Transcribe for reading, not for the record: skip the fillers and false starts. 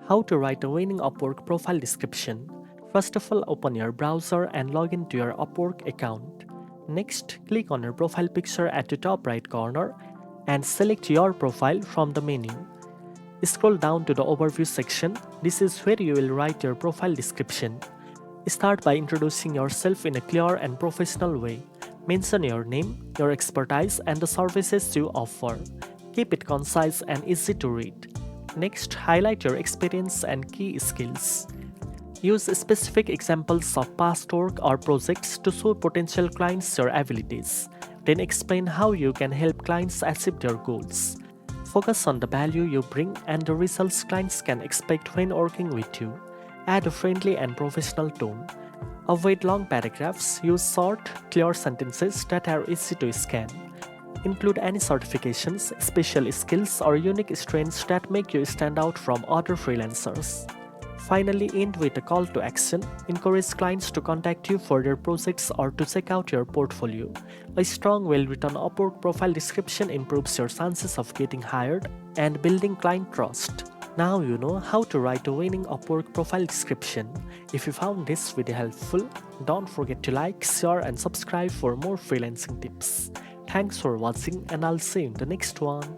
How to write a winning Upwork profile description. First of all, open your browser and log into your Upwork account. Next, click on your profile picture at the top right corner and select your profile from the menu. Scroll down to the overview section. This is where you will write your profile description. Start by introducing yourself in a clear and professional way. Mention your name, your expertise, and the services you offer. Keep it concise and easy to read. Next, highlight your experience and key skills. Use specific examples of past work or projects to show potential clients your abilities. Then explain how you can help clients achieve their goals. Focus on the value you bring and the results clients can expect when working with you. Add a friendly and professional tone. Avoid long paragraphs. Use short, clear sentences that are easy to scan. Include any certifications, special skills, or unique strengths that make you stand out from other freelancers. Finally, end with a call to action. Encourage clients to contact you for their projects or to check out your portfolio. A strong, well-written Upwork profile description improves your chances of getting hired and building client trust. Now you know how to write a winning Upwork profile description. If you found this video helpful, don't forget to like, share, and subscribe for more freelancing tips. Thanks for watching, and I'll see you in the next one.